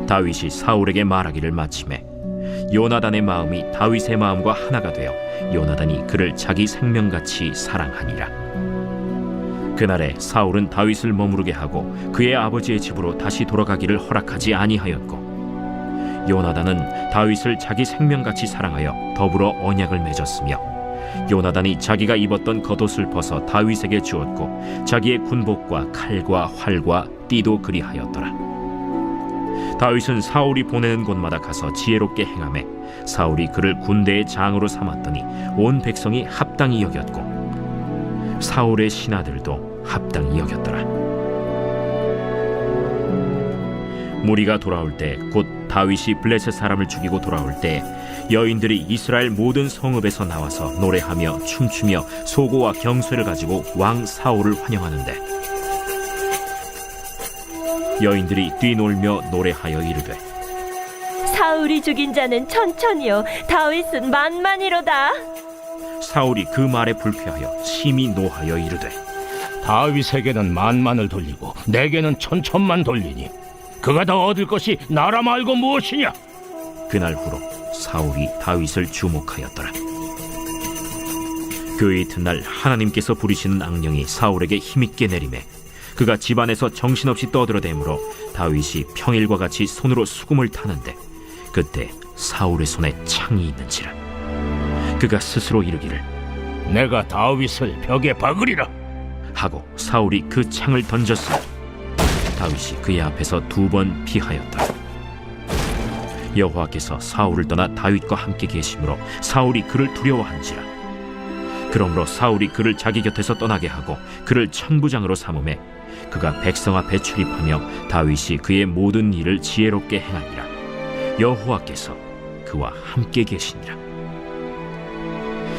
다윗이 사울에게 말하기를 마치매 요나단의 마음이 다윗의 마음과 하나가 되어 요나단이 그를 자기 생명같이 사랑하니라. 그날에 사울은 다윗을 머무르게 하고 그의 아버지의 집으로 다시 돌아가기를 허락하지 아니하였고, 요나단은 다윗을 자기 생명같이 사랑하여 더불어 언약을 맺었으며, 요나단이 자기가 입었던 겉옷을 벗어 다윗에게 주었고 자기의 군복과 칼과 활과 띠도 그리하였더라. 다윗은 사울이 보내는 곳마다 가서 지혜롭게 행하매 사울이 그를 군대의 장으로 삼았더니 온 백성이 합당히 여겼고 사울의 신하들도 합당히 여겼더라. 무리가 돌아올 때 곧 다윗이 블레셋 사람을 죽이고 돌아올 때 여인들이 이스라엘 모든 성읍에서 나와서 노래하며 춤추며 소고와 경쇠를 가지고 왕 사울을 환영하는데, 여인들이 뛰놀며 노래하여 이르되 사울이 죽인 자는 천천히요 다윗은 만만이로다. 사울이 그 말에 불쾌하여 심히 노하여 이르되 다윗에게는 만만을 돌리고 내게는 천천만 돌리니 그가 더 얻을 것이 나라 말고 무엇이냐? 그날 후로 사울이 다윗을 주목하였더라. 그 이튿날 하나님께서 부리시는 악령이 사울에게 힘있게 내리매 그가 집안에서 정신없이 떠들어대므로 다윗이 평일과 같이 손으로 수금을 타는데, 그때 사울의 손에 창이 있는지라. 그가 스스로 이르기를 내가 다윗을 벽에 박으리라 하고 사울이 그 창을 던졌으니 다윗이 그의 앞에서 2번 피하였더라. 여호와께서 사울을 떠나 다윗과 함께 계심으로 사울이 그를 두려워한지라. 그러므로 사울이 그를 자기 곁에서 떠나게 하고 그를 천부장으로 삼음에 그가 백성 앞에 출입하며 다윗이 그의 모든 일을 지혜롭게 행하니라. 여호와께서 그와 함께 계시니라.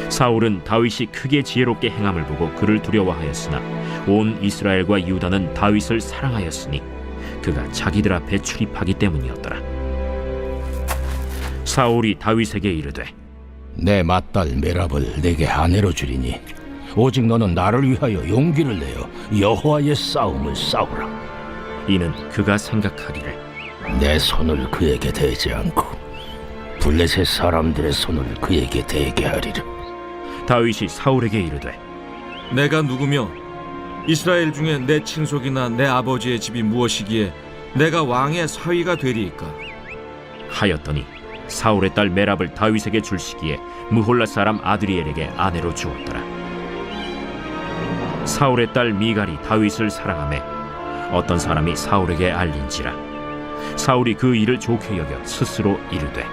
사울은 다윗이 크게 지혜롭게 행함을 보고 그를 두려워하였으나 온 이스라엘과 유다는 다윗을 사랑하였으니 그가 자기들 앞에 출입하기 때문이었더라. 사울이 다윗에게 이르되 내 맏딸 메랍을 내게 아내로 주리니 오직 너는 나를 위하여 용기를 내어 여호와의 싸움을 싸우라. 이는 그가 생각하기를 내 손을 그에게 대지 않고 블레셋 사람들의 손을 그에게 대게 하리라. 다윗이 사울에게 이르되 내가 누구며 이스라엘 중에 내 친속이나 내 아버지의 집이 무엇이기에 내가 왕의 사위가 되리이까? 하였더니 사울의 딸 메랍을 다윗에게 줄 시기에 무홀라 사람 아드리엘에게 아내로 주었더라. 사울의 딸 미갈이 다윗을 사랑하매 어떤 사람이 사울에게 알린지라. 사울이 그 일을 좋게 여겨 스스로 이르되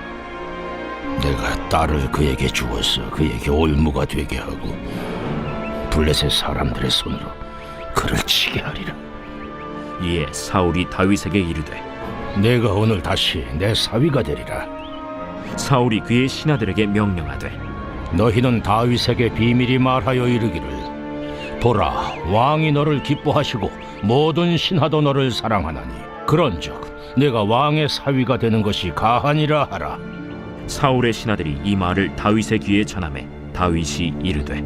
내가 딸을 그에게 주어서 그에게 올무가 되게 하고 블레셋 사람들의 손으로 그를 치게 하리라. 이에 사울이 다윗에게 이르되 내가 오늘 다시 내 사위가 되리라. 사울이 그의 신하들에게 명령하되 너희는 다윗에게 비밀히 말하여 이르기를 보라, 왕이 너를 기뻐하시고 모든 신하도 너를 사랑하나니 그런즉 내가 왕의 사위가 되는 것이 가하니라 하라. 사울의 신하들이 이 말을 다윗의 귀에 전하매 다윗이 이르되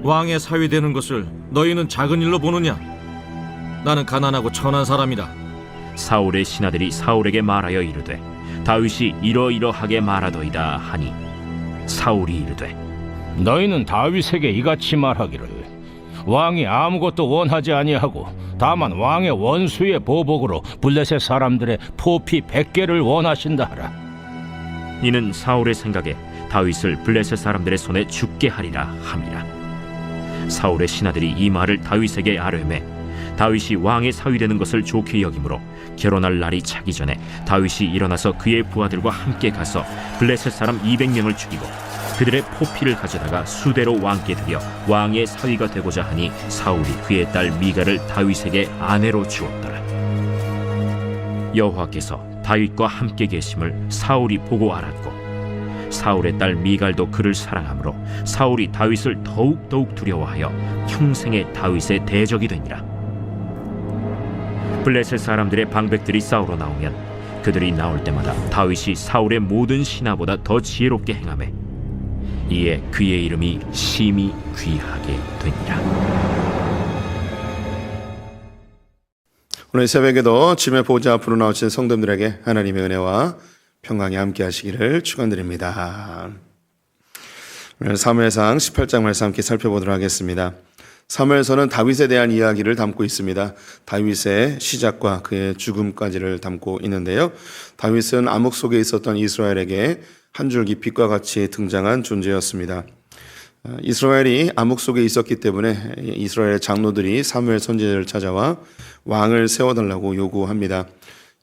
왕의 사위 되는 것을 너희는 작은 일로 보느냐? 나는 가난하고 천한 사람이라. 사울의 신하들이 사울에게 말하여 이르되 다윗이 이러이러하게 말하더이다 하니 사울이 이르되 너희는 다윗에게 이같이 말하기를 왕이 아무것도 원하지 아니하고 다만 왕의 원수의 보복으로 블레셋 사람들의 포피 100개를 원하신다 하라. 이는 사울의 생각에 다윗을 블레셋 사람들의 손에 죽게 하리라 함이라. 사울의 신하들이 이 말을 다윗에게 아뢰매 다윗이 왕의 사위 되는 것을 좋게 여기므로 결혼할 날이 차기 전에 다윗이 일어나서 그의 부하들과 함께 가서 블레셋 사람 200명을 죽이고 그들의 포피를 가져다가 수대로 왕께 드려 왕의 사위가 되고자 하니 사울이 그의 딸 미갈을 다윗에게 아내로 주었더라. 여호와께서 다윗과 함께 계심을 사울이 보고 알았고 사울의 딸 미갈도 그를 사랑하므로 사울이 다윗을 더욱 두려워하여 평생에 다윗의 대적이 되니라. 블레셋 사람들의 방백들이 싸우러 나오면 그들이 나올 때마다 다윗이 사울의 모든 신하보다 더 지혜롭게 행하매 이에 그의 이름이 심히 귀하게 되니라. 오늘 새벽에도 주님의 보좌 앞으로 나오신 성도들에게 하나님의 은혜와 평강이 함께 하시기를 축원드립니다. 오늘 사무엘상 18장 말씀 함께 살펴보도록 하겠습니다. 사무엘서는 다윗에 대한 이야기를 담고 있습니다. 다윗의 시작과 그의 죽음까지를 담고 있는데요. 다윗은 암흑 속에 있었던 이스라엘에게 한 줄기 빛과 같이 등장한 존재였습니다. 이스라엘이 암흑 속에 있었기 때문에 이스라엘 장로들이 사무엘 선지자를 찾아와 왕을 세워달라고 요구합니다.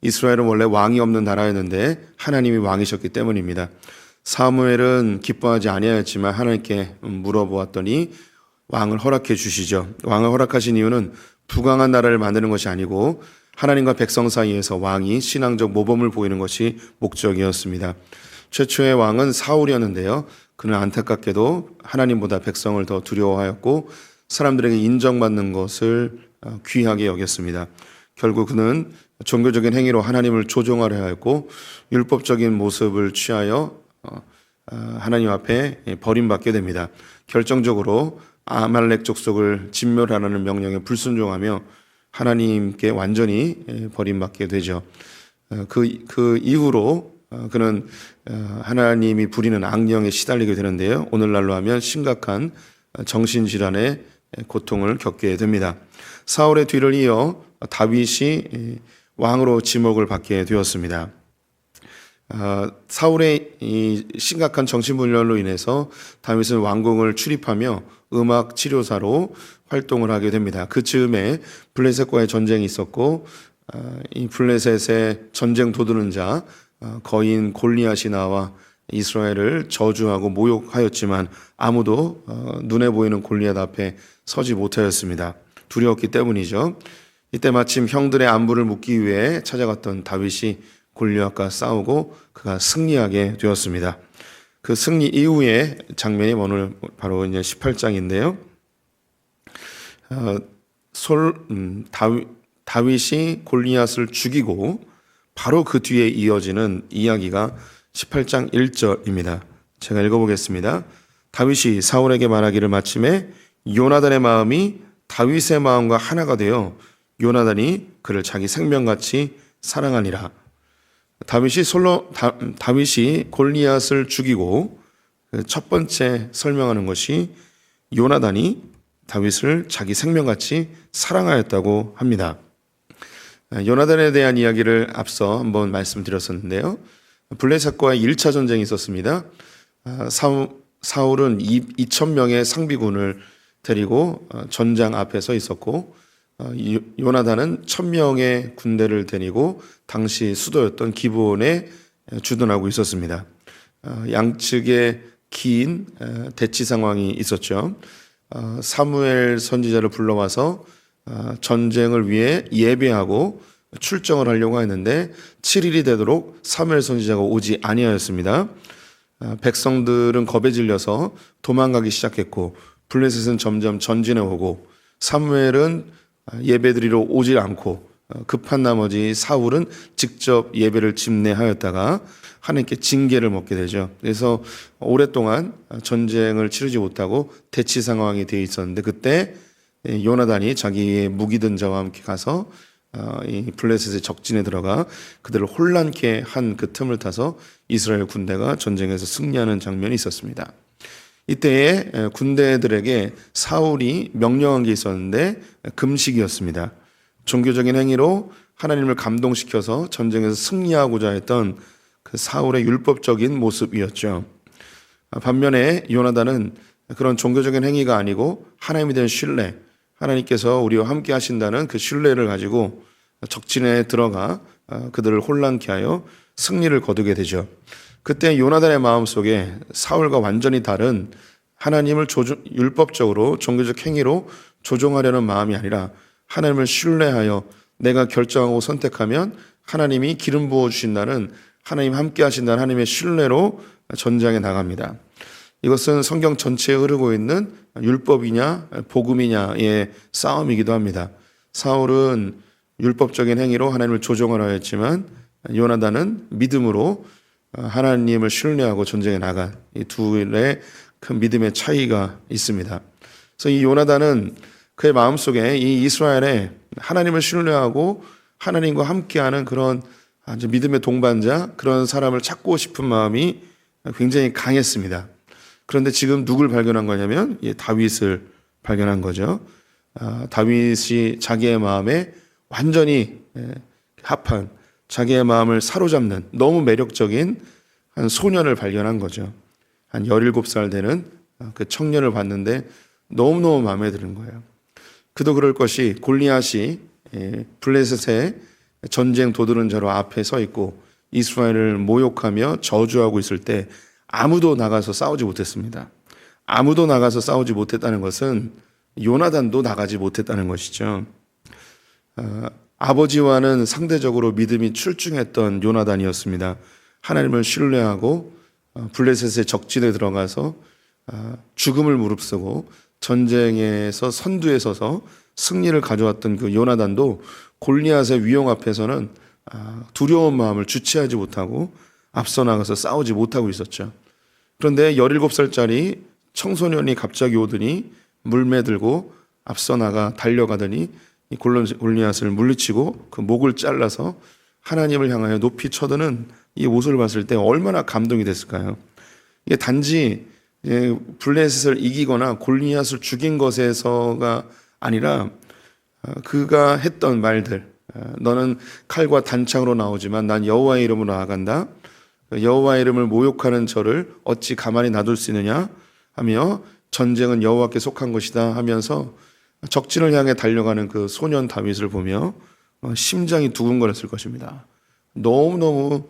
이스라엘은 원래 왕이 없는 나라였는데 하나님이 왕이셨기 때문입니다. 사무엘은 기뻐하지 아니하였지만 하나님께 물어보았더니 왕을 허락해 주시죠. 왕을 허락하신 이유는 부강한 나라를 만드는 것이 아니고 하나님과 백성 사이에서 왕이 신앙적 모범을 보이는 것이 목적이었습니다. 최초의 왕은 사울이었는데요. 그는 안타깝게도 하나님보다 백성을 더 두려워하였고 사람들에게 인정받는 것을 귀하게 여겼습니다. 결국 그는 종교적인 행위로 하나님을 조종하려 하였고 율법적인 모습을 취하여 하나님 앞에 버림받게 됩니다. 결정적으로 아말렉 족속을 진멸하라는 명령에 불순종하며 하나님께 완전히 버림받게 되죠. 그 이후로 그는 하나님이 부리는 악령에 시달리게 되는데요. 오늘날로 하면 심각한 정신질환의 고통을 겪게 됩니다. 사울의 뒤를 이어 다윗이 왕으로 지목을 받게 되었습니다. 사울의 이 심각한 정신분열로 인해서 다윗은 왕궁을 출입하며 음악 치료사로 활동을 하게 됩니다. 그 즈음에 블레셋과의 전쟁이 있었고 이 블레셋의 전쟁 도두는 자 거인 골리앗이 나와 이스라엘을 저주하고 모욕하였지만 아무도 눈에 보이는 골리앗 앞에 서지 못하였습니다. 두려웠기 때문이죠. 이때 마침 형들의 안부를 묻기 위해 찾아갔던 다윗이 골리앗과 싸우고 그가 승리하게 되었습니다. 그 승리 이후의 장면이 오늘 바로 이제 18장인데요. 다윗이 골리앗을 죽이고 바로 그 뒤에 이어지는 이야기가 18장 1절입니다. 제가 읽어보겠습니다. 다윗이 사울에게 말하기를 마침에 요나단의 마음이 다윗의 마음과 하나가 되어 요나단이 그를 자기 생명같이 사랑하니라. 다윗이 골리앗을 죽이고 첫 번째 설명하는 것이 요나단이 다윗을 자기 생명같이 사랑하였다고 합니다. 요나단에 대한 이야기를 앞서 한번 말씀드렸었는데요. 블레셋과의 1차 전쟁이 있었습니다. 사울은 2,000명의 상비군을 데리고 전장 앞에 서 있었고 요나단은 1,000명의 군대를 데리고 당시 수도였던 기브온에 주둔하고 있었습니다. 양측에 긴 대치 상황이 있었죠. 사무엘 선지자를 불러와서 전쟁을 위해 예배하고 출정을 하려고 했는데 7일이 되도록 사무엘 선지자가 오지 아니하였습니다. 백성들은 겁에 질려서 도망가기 시작했고 블레셋은 점점 전진해 오고 사무엘은 예배드리러 오질 않고 급한 나머지 사울은 직접 예배를 집례하였다가 하나님께 징계를 먹게 되죠. 그래서 오랫동안 전쟁을 치르지 못하고 대치 상황이 되어 있었는데 그때 요나단이 자기의 무기 든 자와 함께 가서 이 블레셋의 적진에 들어가 그들을 혼란케 한 그 틈을 타서 이스라엘 군대가 전쟁에서 승리하는 장면이 있었습니다. 이때에 군대들에게 사울이 명령한 게 있었는데 금식이었습니다. 종교적인 행위로 하나님을 감동시켜서 전쟁에서 승리하고자 했던 그 사울의 율법적인 모습이었죠. 반면에 요나단은 그런 종교적인 행위가 아니고 하나님에 대한 신뢰, 하나님께서 우리와 함께 하신다는 그 신뢰를 가지고 적진에 들어가 그들을 혼란케 하여 승리를 거두게 되죠. 그때 요나단의 마음속에 사울과 완전히 다른 하나님을 율법적으로 종교적 행위로 조종하려는 마음이 아니라 하나님을 신뢰하여 내가 결정하고 선택하면 하나님이 기름 부어주신다는 하나님 함께 하신다는 하나님의 신뢰로 전장에 나갑니다. 이것은 성경 전체에 흐르고 있는 율법이냐 복음이냐의 싸움이기도 합니다. 사울은 율법적인 행위로 하나님을 조종하려 했지만 요나단은 믿음으로 하나님을 신뢰하고 전쟁에 나간 이 둘의 큰 믿음의 차이가 있습니다. 그래서 이 요나단은 그의 마음속에 이 이스라엘에 하나님을 신뢰하고 하나님과 함께하는 그런 아주 믿음의 동반자, 그런 사람을 찾고 싶은 마음이 굉장히 강했습니다. 그런데 지금 누굴 발견한 거냐면 다윗을 발견한 거죠. 다윗이 자기의 마음에 완전히 합한, 자기의 마음을 사로잡는 너무 매력적인 한 소년을 발견한 거죠. 한 17살 되는 그 청년을 봤는데 너무너무 마음에 드는 거예요. 그도 그럴 것이 골리앗이 블레셋의 전쟁 도두른 자로 앞에 서 있고 이스라엘을 모욕하며 저주하고 있을 때 아무도 나가서 싸우지 못했습니다. 아무도 나가서 싸우지 못했다는 것은 요나단도 나가지 못했다는 것이죠. 아버지와는 상대적으로 믿음이 출중했던 요나단이었습니다. 하나님을 신뢰하고 블레셋의 적진에 들어가서 죽음을 무릅쓰고 전쟁에서 선두에 서서 승리를 가져왔던 그 요나단도 골리앗의 위용 앞에서는 두려운 마음을 주체하지 못하고 앞서 나가서 싸우지 못하고 있었죠. 그런데 17살짜리 청소년이 갑자기 오더니 물매들고 앞서 나가 달려가더니 이 골리앗을 물리치고 그 목을 잘라서 하나님을 향하여 높이 쳐드는 이 모습을 봤을 때 얼마나 감동이 됐을까요? 이게 단지 블레셋을 이기거나 골리앗을 죽인 것에서가 아니라 그가 했던 말들, 너는 칼과 단창으로 나오지만 난 여호와의 이름으로 나아간다. 여호와의 이름을 모욕하는 저를 어찌 가만히 놔둘 수 있느냐 하며 전쟁은 여호와께 속한 것이다 하면서 적진을 향해 달려가는 그 소년 다윗을 보며 심장이 두근거렸을 것입니다. 너무너무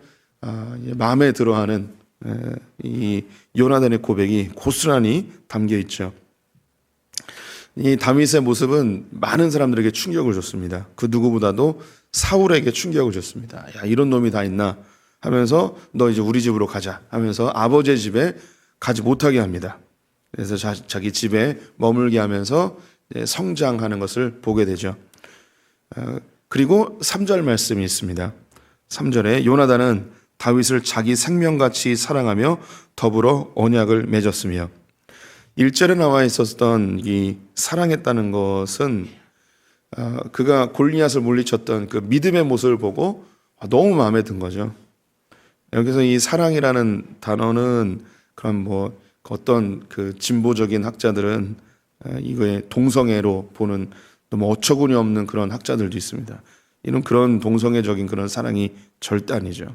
마음에 들어하는 이 요나단의 고백이 고스란히 담겨 있죠. 이 다윗의 모습은 많은 사람들에게 충격을 줬습니다. 그 누구보다도 사울에게 충격을 줬습니다. 야, 이런 놈이 다 있나 하면서 너 이제 우리 집으로 가자 하면서 아버지의 집에 가지 못하게 합니다. 그래서 자기 집에 머물게 하면서 성장하는 것을 보게 되죠. 그리고 3절 말씀이 있습니다. 3절에 요나단은 다윗을 자기 생명같이 사랑하며 더불어 언약을 맺었으며 1절에 나와 있었던 이 사랑했다는 것은 그가 골리앗을 물리쳤던 그 믿음의 모습을 보고 너무 마음에 든 거죠. 여기서 이 사랑이라는 단어는 그런 뭐 어떤 그 진보적인 학자들은 이거의 동성애로 보는 너무 어처구니 없는 그런 학자들도 있습니다. 이런 그런 동성애적인 그런 사랑이 절대 아니죠.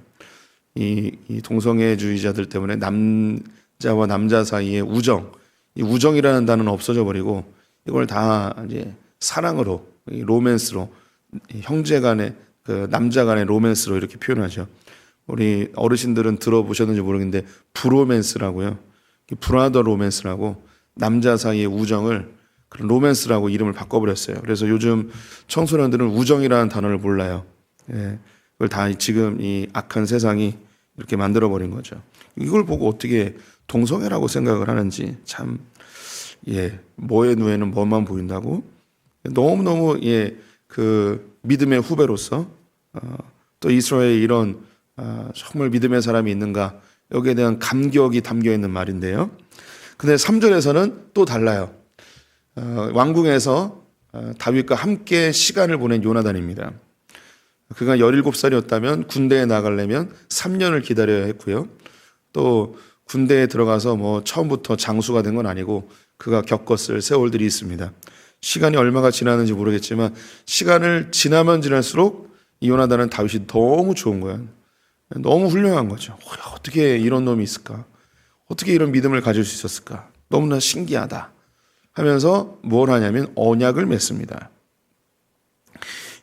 이 동성애주의자들 때문에 남자와 남자 사이의 우정, 이 우정이라는 단어는 없어져 버리고 이걸 다 이제 사랑으로, 로맨스로, 형제간의 그 남자간의 로맨스로 이렇게 표현하죠. 우리 어르신들은 들어보셨는지 모르겠는데 브로맨스라고요. 브라더 로맨스라고 남자 사이의 우정을 그런 로맨스라고 이름을 바꿔버렸어요. 그래서 요즘 청소년들은 우정이라는 단어를 몰라요. 그걸 다 지금 이 악한 세상이 이렇게 만들어버린 거죠. 이걸 보고 어떻게 동성애라고 생각을 하는지 참, 뭐의 눈에는 뭐만 보인다고? 너무너무, 그 믿음의 후배로서, 또 이스라엘에 이런, 정말 믿음의 사람이 있는가? 여기에 대한 감격이 담겨 있는 말인데요. 근데 3절에서는 또 달라요. 왕궁에서 다윗과 함께 시간을 보낸 요나단입니다. 그가 17살이었다면 군대에 나가려면 3년을 기다려야 했고요. 또 군대에 들어가서 뭐 처음부터 장수가 된 건 아니고 그가 겪었을 세월들이 있습니다. 시간이 얼마가 지나는지 모르겠지만 시간을 지나면 지날수록 이 요나단은 다윗이 너무 좋은 거예요. 너무 훌륭한 거죠. 어떻게 이런 놈이 있을까? 어떻게 이런 믿음을 가질 수 있었을까? 너무나 신기하다 하면서 뭘 하냐면 언약을 맺습니다.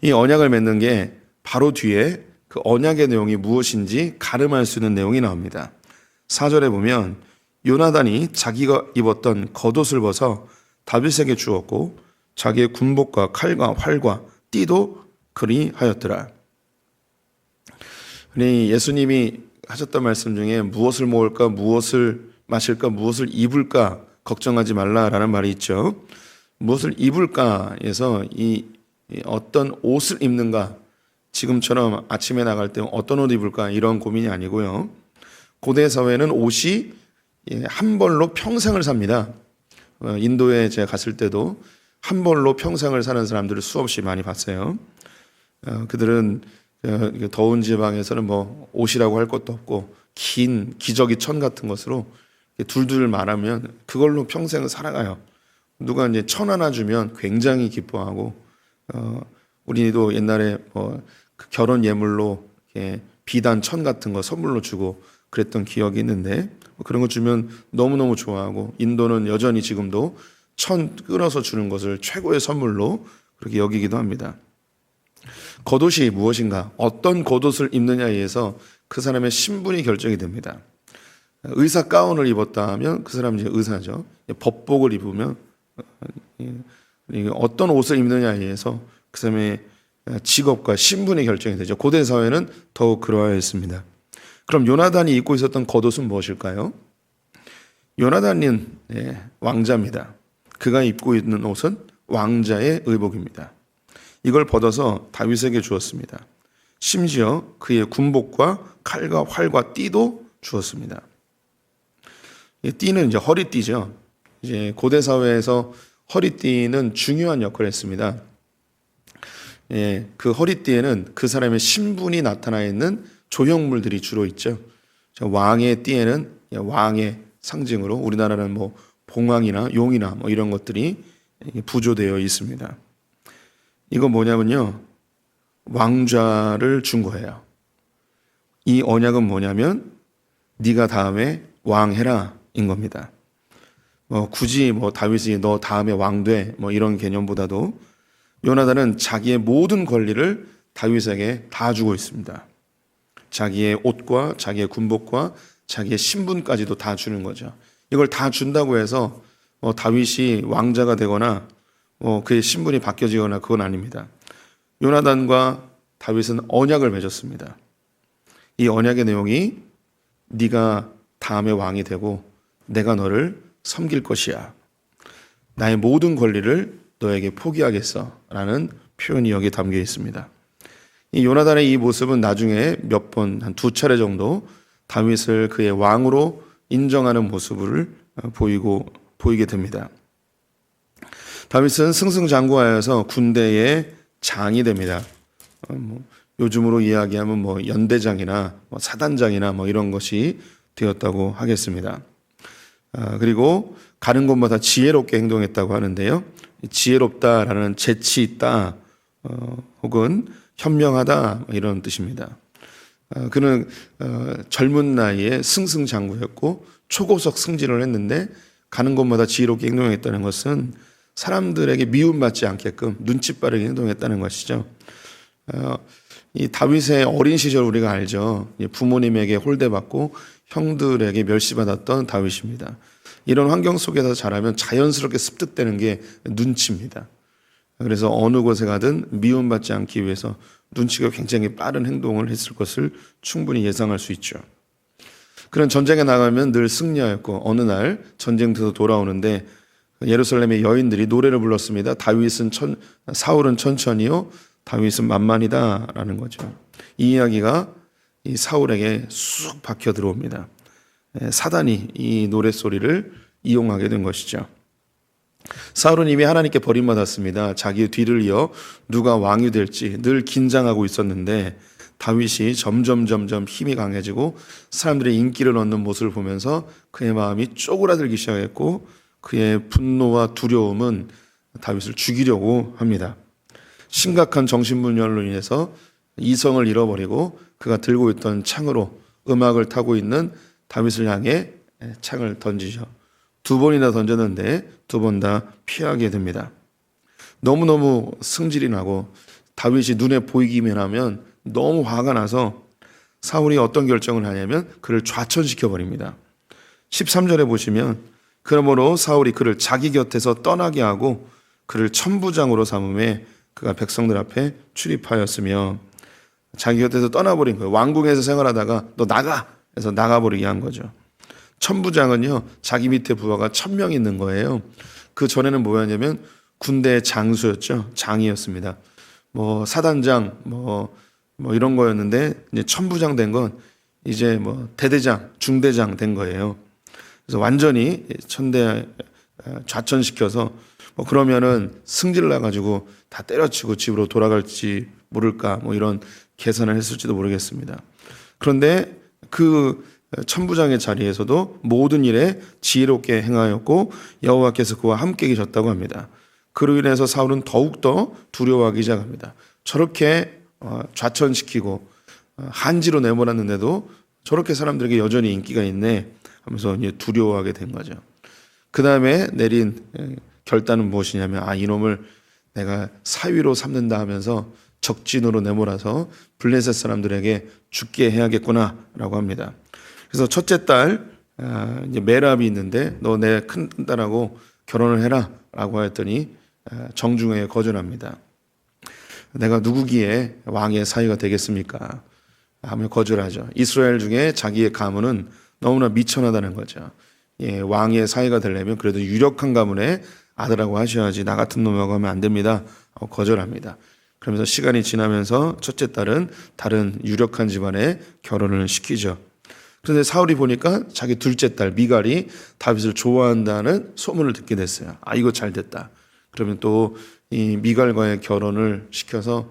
이 언약을 맺는 게 바로 뒤에 그 언약의 내용이 무엇인지 가늠할 수 있는 내용이 나옵니다. 4절에 보면 요나단이 자기가 입었던 겉옷을 벗어 다윗에게 주었고 자기의 군복과 칼과 활과 띠도 그리 하였더라. 예수님이 하셨던 말씀 중에 무엇을 먹을까, 무엇을 마실까, 무엇을 입을까 걱정하지 말라라는 말이 있죠. 무엇을 입을까에서 이 어떤 옷을 입는가, 지금처럼 아침에 나갈 때 어떤 옷 입을까 이런 고민이 아니고요. 고대 사회는 옷이 한 벌로 평생을 삽니다. 인도에 제가 갔을 때도 한 벌로 평생을 사는 사람들을 수없이 많이 봤어요. 그들은 더운 지방에서는 뭐 옷이라고 할 것도 없고 긴 기저귀 천 같은 것으로 둘둘 말하면 그걸로 평생을 살아가요. 누가 이제 천 하나 주면 굉장히 기뻐하고, 우리도 옛날에 그 결혼 예물로 이렇게 비단 천 같은 거 선물로 주고 그랬던 기억이 있는데, 그런 거 주면 너무너무 좋아하고, 인도는 여전히 지금도 천 끊어서 주는 것을 최고의 선물로 그렇게 여기기도 합니다. 겉옷이 무엇인가? 어떤 겉옷을 입느냐에 의해서 그 사람의 신분이 결정이 됩니다. 의사 가운을 입었다 하면 그 사람은 이제 의사죠. 법복을 입으면 어떤 옷을 입느냐에 의해서 그 사람의 직업과 신분이 결정이 되죠. 고대 사회는 더욱 그러하였습니다. 그럼 요나단이 입고 있었던 겉옷은 무엇일까요? 요나단은 왕자입니다. 그가 입고 있는 옷은 왕자의 의복입니다. 이걸 벗어서 다윗에게 주었습니다. 심지어 그의 군복과 칼과 활과 띠도 주었습니다. 이 띠는 이제 허리띠죠. 이제 고대 사회에서 허리띠는 중요한 역할을 했습니다. 그 허리띠에는 그 사람의 신분이 나타나 있는 조형물들이 주로 있죠. 왕의 띠에는 왕의 상징으로 우리나라는 뭐 봉황이나 용이나 뭐 이런 것들이 부조되어 있습니다. 이거 뭐냐면요, 왕좌를 준 거예요. 이 언약은 뭐냐면 네가 다음에 왕해라 인 겁니다. 굳이 다윗이 너 다음에 왕돼 이런 개념보다도 요나단은 자기의 모든 권리를 다윗에게 다 주고 있습니다. 자기의 옷과 자기의 군복과 자기의 신분까지도 다 주는 거죠. 이걸 다 준다고 해서 다윗이 왕자가 되거나 그의 신분이 바뀌어지거나 그건 아닙니다. 요나단과 다윗은 언약을 맺었습니다. 이 언약의 내용이 네가 다음에 왕이 되고 내가 너를 섬길 것이야. 나의 모든 권리를 너에게 포기하겠어 라는 표현이 여기에 담겨 있습니다. 이 요나단의 이 모습은 나중에 몇 번, 한 2차례 정도 다윗을 그의 왕으로 인정하는 모습을 보이게 됩니다. 다윗은 승승장구하여서 군대의 장이 됩니다. 요즘으로 이야기하면 연대장이나 사단장이나 이런 것이 되었다고 하겠습니다. 그리고 가는 곳마다 지혜롭게 행동했다고 하는데요. 지혜롭다라는 재치 있다, 혹은 현명하다 이런 뜻입니다. 그는 젊은 나이에 승승장구했고 초고속 승진을 했는데 가는 곳마다 지혜롭게 행동했다는 것은 사람들에게 미움받지 않게끔 눈치 빠르게 행동했다는 것이죠. 이 다윗의 어린 시절 우리가 알죠. 부모님에게 홀대받고 형들에게 멸시받았던 다윗입니다. 이런 환경 속에서 자라면 자연스럽게 습득되는 게 눈치입니다. 그래서 어느 곳에 가든 미움받지 않기 위해서 눈치가 굉장히 빠른 행동을 했을 것을 충분히 예상할 수 있죠. 그런 전쟁에 나가면 늘 승리하였고 어느 날 전쟁터에서 돌아오는데 예루살렘의 여인들이 노래를 불렀습니다. 사울은 천천히요, 다윗은 만만이다라는 거죠. 이 이야기가 이 사울에게 쑥 박혀 들어옵니다. 사단이 이 노랫소리를 이용하게 된 것이죠. 사울은 이미 하나님께 버림받았습니다. 자기의 뒤를 이어 누가 왕이 될지 늘 긴장하고 있었는데 다윗이 점점 힘이 강해지고 사람들의 인기를 얻는 모습을 보면서 그의 마음이 쪼그라들기 시작했고 그의 분노와 두려움은 다윗을 죽이려고 합니다. 심각한 정신분열로 인해서 이성을 잃어버리고 그가 들고 있던 창으로 음악을 타고 있는 다윗을 향해 창을 던지죠. 2번이나 던졌는데 2번 다 피하게 됩니다. 너무너무 승질이 나고 다윗이 눈에 보이기만 하면 너무 화가 나서 사울이 어떤 결정을 하냐면 그를 좌천시켜 버립니다. 13절에 보시면 그러므로 사울이 그를 자기 곁에서 떠나게 하고 그를 천부장으로 삼음에 그가 백성들 앞에 출입하였으며, 자기 곁에서 떠나버린 거예요. 왕궁에서 생활하다가 너 나가! 해서 나가버리게 한 거죠. 천부장은요, 자기 밑에 부하가 1000명 있는 거예요. 그 전에는 뭐였냐면 군대의 장수였죠. 장이었습니다. 사단장 이런 거였는데 이제 천부장 된 건 이제 대대장, 중대장 된 거예요. 그래서 완전히 좌천시켜서 그러면은 승질 나가지고 다 때려치고 집으로 돌아갈지 모를까 뭐 이런 계산을 했을지도 모르겠습니다. 그런데 그 천부장의 자리에서도 모든 일에 지혜롭게 행하였고 여호와께서 그와 함께 계셨다고 합니다. 그로 인해서 사울은 더욱더 두려워하기 시작합니다. 저렇게 좌천시키고 한지로 내몰았는데도 저렇게 사람들에게 여전히 인기가 있네 하면서 이제 두려워하게 된 거죠. 그 다음에 내린 결단은 무엇이냐면 이놈을 내가 사위로 삼는다 하면서 적진으로 내몰아서 블레셋 사람들에게 죽게 해야겠구나라고 합니다. 그래서 첫째 딸 이제 메랍이 있는데 너 내 큰 딸하고 결혼을 해라라고 했더니 정중하게 거절합니다. 내가 누구기에 왕의 사위가 되겠습니까? 하며 거절하죠. 이스라엘 중에 자기의 가문은 너무나 미천하다는 거죠. 왕의 사위가 되려면 그래도 유력한 가문의 아들하고 하셔야지 나 같은 놈하고 하면 안 됩니다. 거절합니다. 그러면서 시간이 지나면서 첫째 딸은 다른 유력한 집안에 결혼을 시키죠. 그런데 사울이 보니까 자기 둘째 딸 미갈이 다윗을 좋아한다는 소문을 듣게 됐어요. 이거 잘 됐다. 그러면 또 이 미갈과의 결혼을 시켜서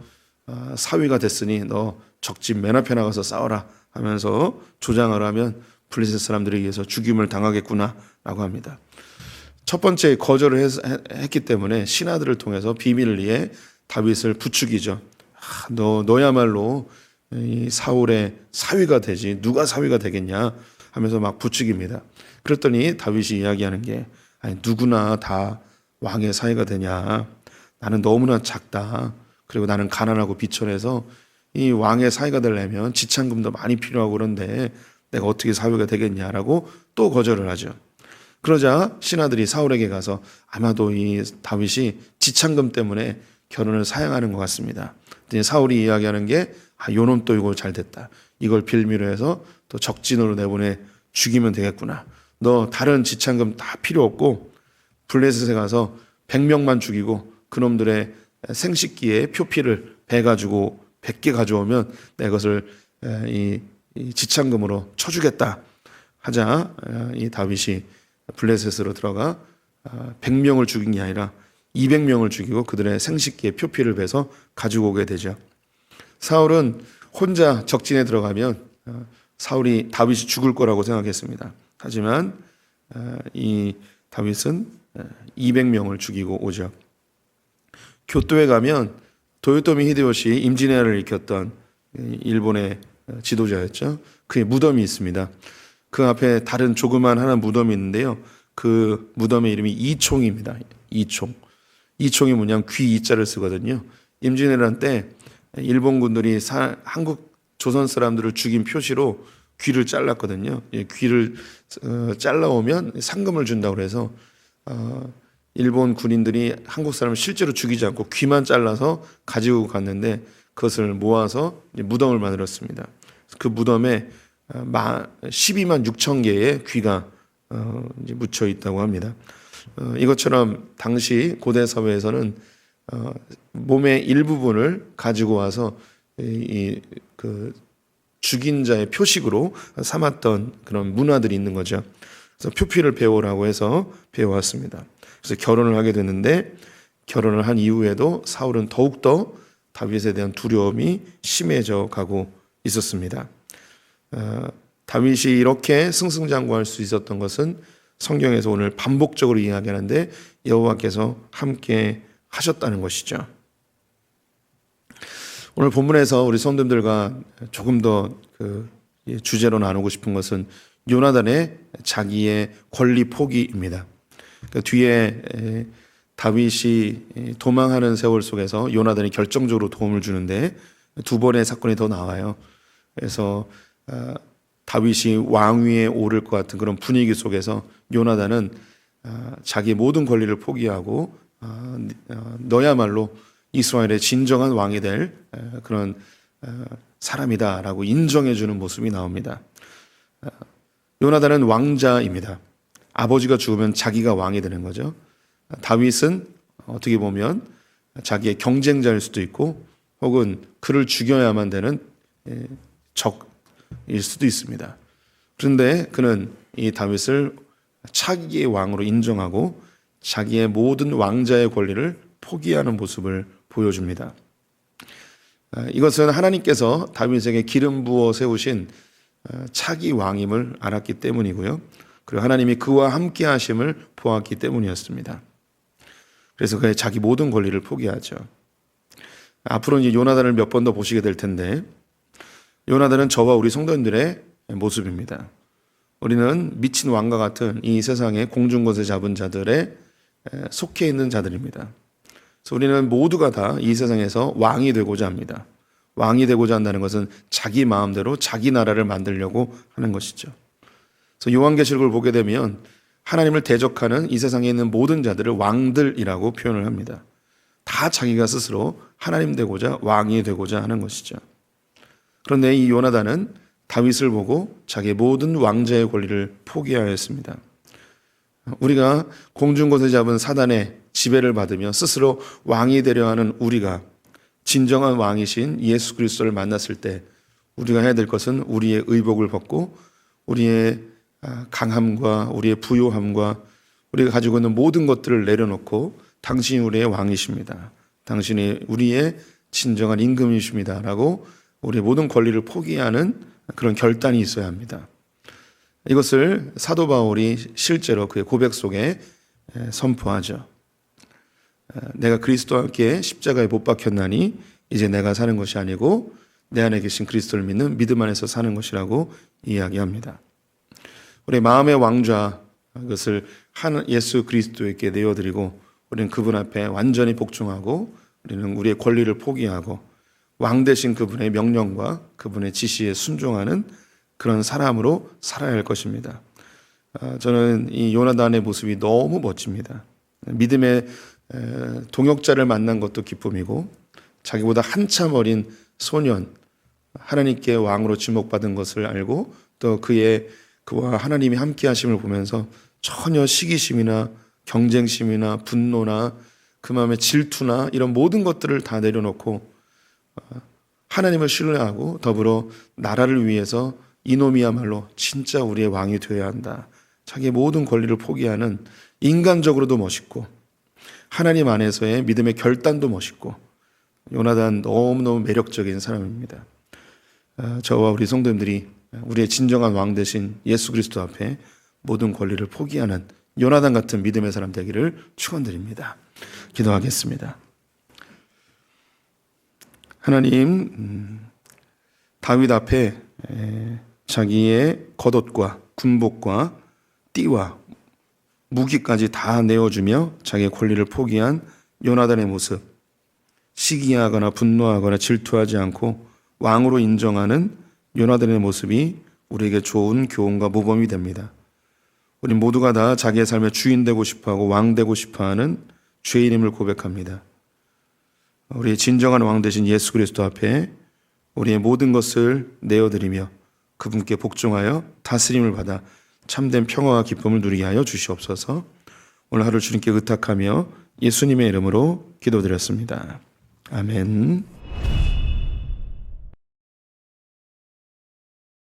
사위가 됐으니 너 적집 맨 앞에 나가서 싸워라 하면서 조장을 하면 블레셋 사람들에 의해서 죽임을 당하겠구나라고 합니다. 첫 번째 거절을 했기 때문에 신하들을 통해서 비밀을 위해 다윗을 부추기죠. 너야말로 이 사울의 사위가 되지 누가 사위가 되겠냐 하면서 막 부추깁니다. 그랬더니 다윗이 이야기하는 게 누구나 다 왕의 사위가 되냐. 나는 너무나 작다. 그리고 나는 가난하고 비천해서 이 왕의 사위가 되려면 지참금도 많이 필요하고 그런데 내가 어떻게 사위가 되겠냐라고 또 거절을 하죠. 그러자 신하들이 사울에게 가서 아마도 이 다윗이 지참금 때문에 결혼을 사양하는 것 같습니다. 사울이 이야기하는 게 요놈 또 이거 잘 됐다. 이걸 빌미로 해서 또 적진으로 내보내 죽이면 되겠구나. 너 다른 지참금 다 필요 없고 블레셋에 가서 100명만 죽이고 그놈들의 생식기에 표피를 베가지고 100개 가져오면 내가 그것을 이 지참금으로 쳐주겠다 하자 이 다윗이 블레셋으로 들어가 100명을 죽인 게 아니라 200명을 죽이고 그들의 생식기에 표피를 베서 가지고 오게 되죠. 사울은 혼자 적진에 들어가면 사울이 다윗이 죽을 거라고 생각했습니다. 하지만 이 다윗은 200명을 죽이고 오죠. 교토에 가면 도요토미 히데요시 임진왜란을 일으켰던 일본의 지도자였죠. 그의 무덤이 있습니다. 그 앞에 다른 조그만 하나 무덤이 있는데요. 그 무덤의 이름이 이총입니다. 이총. 이총이 뭐냐면 귀 이자를 쓰거든요. 임진왜란 때 일본군들이 한국 조선 사람들을 죽인 표시로 귀를 잘랐거든요. 귀를 잘라오면 상금을 준다고 해서 일본 군인들이 한국 사람을 실제로 죽이지 않고 귀만 잘라서 가지고 갔는데 그것을 모아서 무덤을 만들었습니다. 그 무덤에 12만 6천 개의 귀가 묻혀 있다고 합니다. 이것처럼 당시 고대 사회에서는 몸의 일부분을 가지고 와서 그 죽인 자의 표식으로 삼았던 그런 문화들이 있는 거죠. 그래서 표피를 배우라고 해서 배워왔습니다. 그래서 결혼을 하게 됐는데 결혼을 한 이후에도 사울은 더욱더 다윗에 대한 두려움이 심해져 가고 있었습니다. 다윗이 이렇게 승승장구할 수 있었던 것은 성경에서 오늘 반복적으로 이야기하는데 여호와께서 함께 하셨다는 것이죠. 오늘 본문에서 우리 성도님들과 조금 더 그 주제로 나누고 싶은 것은 요나단의 자기의 권리 포기입니다. 그러니까 뒤에 다윗이 도망하는 세월 속에서 요나단이 결정적으로 도움을 주는데 두 번의 사건이 더 나와요. 그래서 다윗이 왕위에 오를 것 같은 그런 분위기 속에서 요나단은 자기의 모든 권리를 포기하고 너야말로 이스라엘의 진정한 왕이 될 그런 사람이다라고 인정해주는 모습이 나옵니다. 요나단은 왕자입니다. 아버지가 죽으면 자기가 왕이 되는 거죠. 다윗은 어떻게 보면 자기의 경쟁자일 수도 있고 혹은 그를 죽여야만 되는 적일 수도 있습니다. 그런데 그는 이 다윗을 차기의 왕으로 인정하고 자기의 모든 왕자의 권리를 포기하는 모습을 보여줍니다. 이것은 하나님께서 다윗에게 기름 부어 세우신 차기 왕임을 알았기 때문이고요. 그리고 하나님이 그와 함께 하심을 보았기 때문이었습니다. 그래서 그의 자기 모든 권리를 포기하죠. 앞으로 이제 요나단을 몇 번 더 보시게 될 텐데, 요나단은 저와 우리 성도님들의 모습입니다. 우리는 미친 왕과 같은 이 세상의 공중권세 잡은 자들에 속해 있는 자들입니다. 그래서 우리는 모두가 다 이 세상에서 왕이 되고자 합니다. 왕이 되고자 한다는 것은 자기 마음대로 자기 나라를 만들려고 하는 것이죠. 그래서 요한계시록을 보게 되면 하나님을 대적하는 이 세상에 있는 모든 자들을 왕들이라고 표현을 합니다. 다 자기가 스스로 하나님 되고자 왕이 되고자 하는 것이죠. 그런데 이 요나단은 다윗을 보고 자기의 모든 왕자의 권리를 포기하였습니다. 우리가 공중곳에 잡은 사단의 지배를 받으며 스스로 왕이 되려 하는 우리가 진정한 왕이신 예수 그리스도를 만났을 때 우리가 해야 될 것은 우리의 의복을 벗고 우리의 강함과 우리의 부요함과 우리가 가지고 있는 모든 것들을 내려놓고 당신이 우리의 왕이십니다. 당신이 우리의 진정한 임금이십니다. 라고 우리의 모든 권리를 포기하는 그런 결단이 있어야 합니다. 이것을 사도 바울이 실제로 그의 고백 속에 선포하죠. 내가 그리스도와 함께 십자가에 못 박혔나니 이제 내가 사는 것이 아니고 내 안에 계신 그리스도를 믿는 믿음 안에서 사는 것이라고 이야기합니다. 우리 마음의 왕좌, 그것을 예수 그리스도에게 내어드리고 우리는 그분 앞에 완전히 복종하고 우리는 우리의 권리를 포기하고 왕 되신 그분의 명령과 그분의 지시에 순종하는 그런 사람으로 살아야 할 것입니다. 저는 이 요나단의 모습이 너무 멋집니다. 믿음의 동역자를 만난 것도 기쁨이고 자기보다 한참 어린 소년, 하나님께 왕으로 지목받은 것을 알고 또 그와 하나님이 함께 하심을 보면서 전혀 시기심이나 경쟁심이나 분노나 그 마음의 질투나 이런 모든 것들을 다 내려놓고 하나님을 신뢰하고 더불어 나라를 위해서 이놈이야말로 진짜 우리의 왕이 되어야 한다. 자기의 모든 권리를 포기하는 인간적으로도 멋있고 하나님 안에서의 믿음의 결단도 멋있고 요나단 너무너무 매력적인 사람입니다. 저와 우리 성도님들이 우리의 진정한 왕 되신 예수 그리스도 앞에 모든 권리를 포기하는 요나단 같은 믿음의 사람 되기를 축원드립니다. 기도하겠습니다. 하나님, 다윗 앞에 자기의 겉옷과 군복과 띠와 무기까지 다 내어주며 자기의 권리를 포기한 요나단의 모습, 시기하거나 분노하거나 질투하지 않고 왕으로 인정하는 요나단의 모습이 우리에게 좋은 교훈과 모범이 됩니다. 우리 모두가 다 자기의 삶의 주인 되고 싶어하고 왕 되고 싶어하는 죄인임을 고백합니다. 우리의 진정한 왕 되신 예수 그리스도 앞에 우리의 모든 것을 내어드리며 그분께 복종하여 다스림을 받아 참된 평화와 기쁨을 누리게 하여 주시옵소서. 오늘 하루 주님께 의탁하며 예수님의 이름으로 기도드렸습니다. 아멘.